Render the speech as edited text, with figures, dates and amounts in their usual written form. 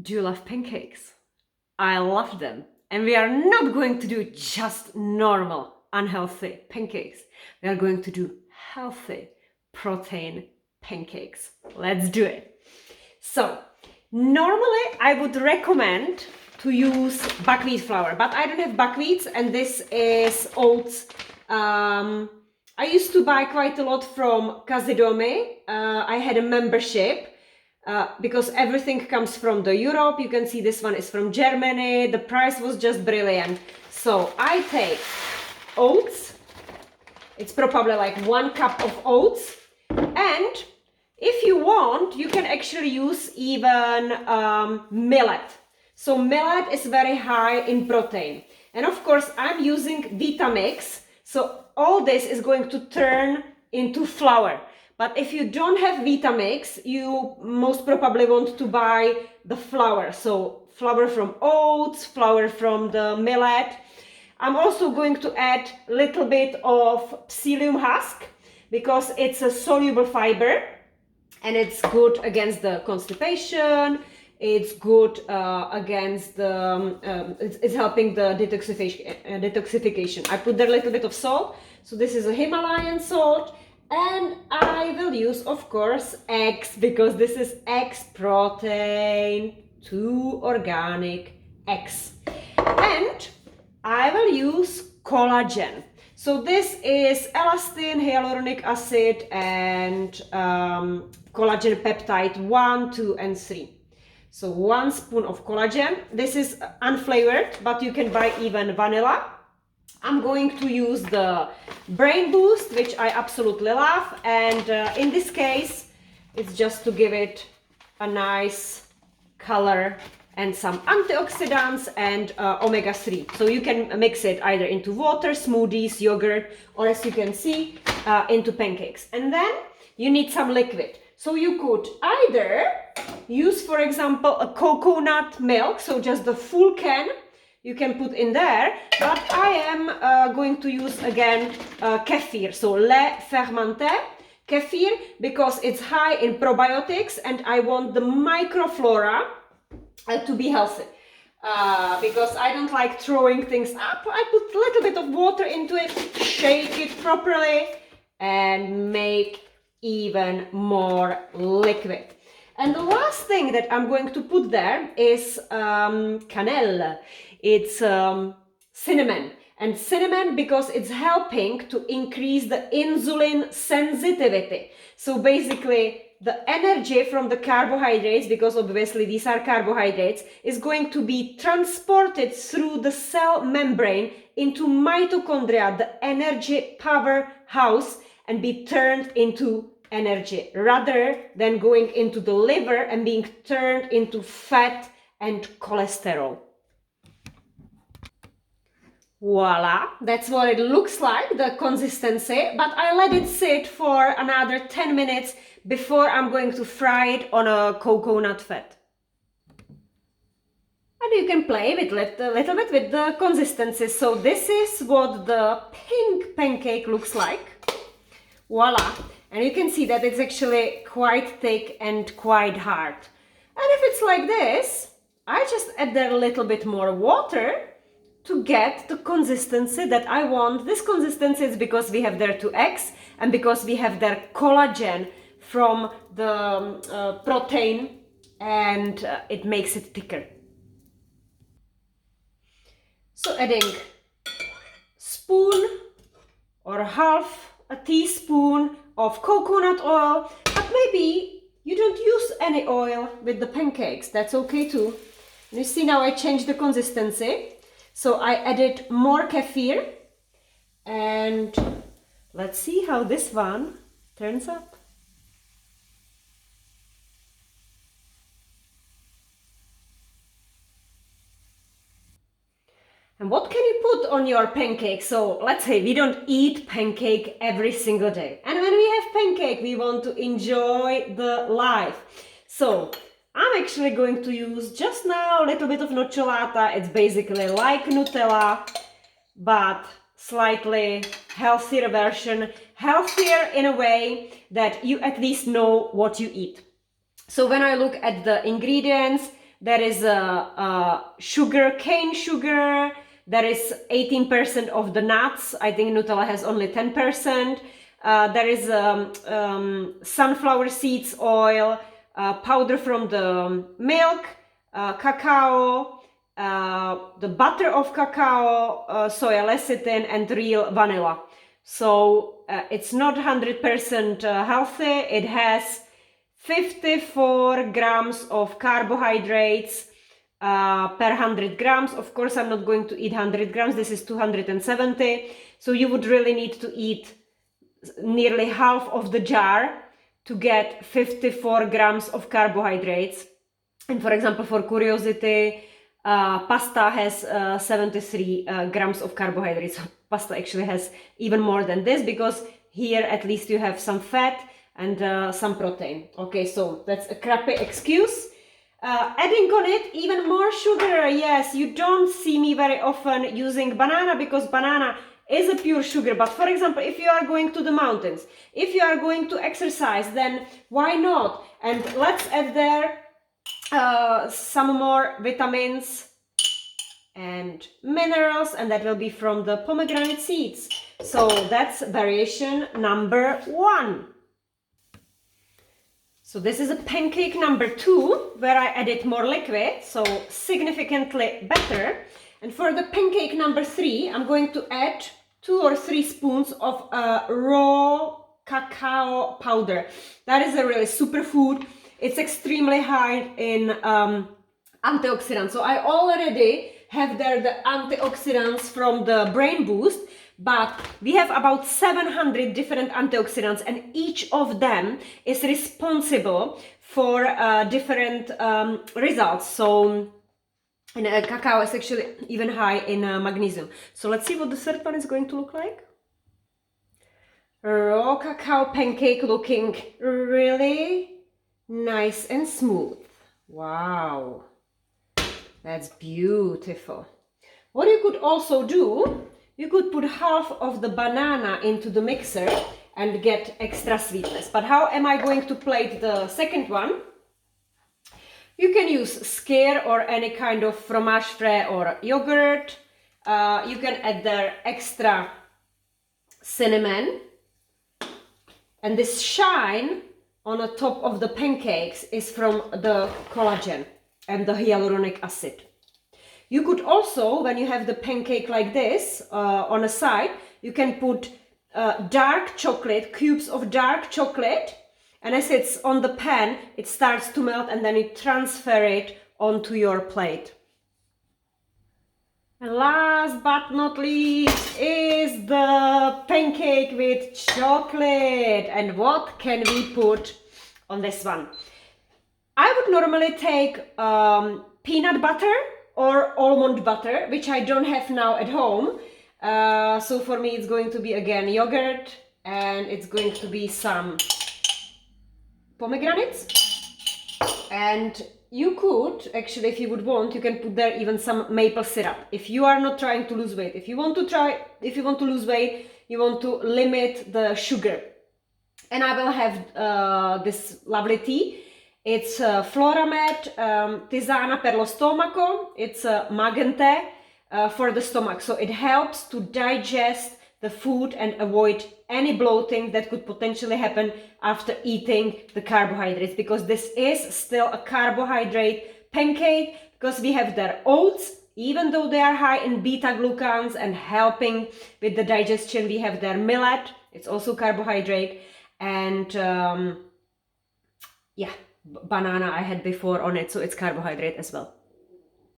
Do you love pancakes? I love them. And we are not going to do just normal, unhealthy pancakes. We are going to do healthy protein pancakes. Let's do it. So, normally I would recommend to use buckwheat flour, but I don't have buckwheats and this is oats. I used to buy quite a lot from Kazidome. I had a membership. Because everything comes from the Europe. You can see this one is from Germany. The price was just brilliant. So I take oats. It's probably like 1 cup of oats. And if you want, you can actually use even millet. So millet is very high in protein. And of course, I'm using Vitamix. So all this is going to turn into flour. But if you don't have Vitamix, you most probably want to buy the flour. So flour from oats, flour from the millet. I'm also going to add a little bit of psyllium husk because it's a soluble fiber and it's good against the constipation. It's good against the, it's helping the detoxification. I put there a little bit of salt. So this is a Himalayan salt. And I will use, of course, eggs because this is eggs protein, 2 organic eggs. And I will use collagen. So this is elastin, hyaluronic acid, and collagen peptide 1, 2, and 3. So 1 spoon of collagen. This is unflavored, but you can buy even vanilla. I'm going to use the Brain Boost, which I absolutely love, and in this case it's just to give it a nice color and some antioxidants and omega-3. So you can mix it either into water, smoothies, yogurt, or as you can see, into pancakes. And then you need some liquid. So you could either use, for example, a coconut milk, so just the full can, you can put in there, but I am going to use again kefir, so lait fermenté kefir, because it's high in probiotics and I want the microflora to be healthy. Because I don't like throwing things up. I put a little bit of water into it, shake it properly and make even more liquid. And the last thing that I'm going to put there is cannelle. It's cinnamon. And cinnamon because it's helping to increase the insulin sensitivity. So basically the energy from the carbohydrates, because obviously these are carbohydrates, is going to be transported through the cell membrane into mitochondria, the energy powerhouse, and be turned into energy rather than going into the liver and being turned into fat and cholesterol. Voila, that's what it looks like, the consistency, but I let it sit for another 10 minutes before I'm going to fry it on a coconut fat. And you can play with a little bit with the consistency. So this is what the pink pancake looks like. Voila. And you can see that it's actually quite thick and quite hard. And if it's like this, I just add there a little bit more water to get the consistency that I want. This consistency is because we have there 2 eggs and because we have there collagen from the protein, and it makes it thicker. So adding spoon or half a teaspoon of coconut oil, but maybe you don't use any oil with the pancakes, that's okay too. And you see now I changed the consistency. So I added more kefir, and let's see how this one turns up. And what can you put on your pancake? So let's say we don't eat pancake every single day. And when we have pancake, we want to enjoy the life. So I'm actually going to use just now a little bit of nocciolata. It's basically like Nutella, but slightly healthier version. Healthier in a way that you at least know what you eat. So when I look at the ingredients, There is sugar, cane sugar. There is 18% of the nuts. I think Nutella has only 10%. There is sunflower seeds oil, powder from the milk, cacao, the butter of cacao, soy lecithin, and real vanilla. So it's not 100% healthy. It has 54 grams of carbohydrates per 100 grams. Of course, I'm not going to eat 100 grams. This is 270. So you would really need to eat nearly half of the jar to get 54 grams of carbohydrates. And for example, for curiosity, pasta has 73 grams of carbohydrates. Pasta actually has even more than this, because here at least you have some fat and some protein. Okay, so that's a crappy excuse. Adding on it even more sugar. Yes, you don't see me very often using banana, because banana is a pure sugar. But for example, if you are going to the mountains, if you are going to exercise, then why not? And let's add there some more vitamins and minerals, and that will be from the pomegranate seeds. So that's variation number 1. So this is a pancake number 2, where I added more liquid, so significantly better. And for the pancake number 3, I'm going to add 2 or 3 spoons of raw cacao powder. That is a really superfood. It's extremely high in antioxidants. So I already have there the antioxidants from the brain boost, but we have about 700 different antioxidants, and each of them is responsible for different results. So and cacao is actually even high in magnesium. So let's see what the third one is going to look like. Raw cacao pancake, looking really nice and smooth. Wow, that's beautiful. What you could also do, you could put half of the banana into the mixer and get extra sweetness. But how am I going to plate the second one? You can use skyr or any kind of fromage frais or yogurt. You can add there extra cinnamon. And this shine on the top of the pancakes is from the collagen and the hyaluronic acid. You could also, when you have the pancake like this on a side, you can put dark chocolate, cubes of dark chocolate, and as it's on the pan, it starts to melt, and then you transfer it onto your plate. And last but not least is the pancake with chocolate. And what can we put on this one? I would normally take peanut butter or almond butter, which I don't have now at home. So for me it's going to be again yogurt, and it's going to be some pomegranates. And you could actually, if you would want, you can put there even some maple syrup. If you are not trying to lose weight, if you want to lose weight, you want to limit the sugar. And I will have this lovely tea. It's Floramed Tisana per lo stomaco. It's Magente for the stomach. So it helps to digest the food and avoid any bloating that could potentially happen after eating the carbohydrates, because this is still a carbohydrate pancake, because we have their oats, even though they are high in beta glucans and helping with the digestion. We have their millet, it's also carbohydrate, and yeah, banana I had before on it, so it's carbohydrate as well.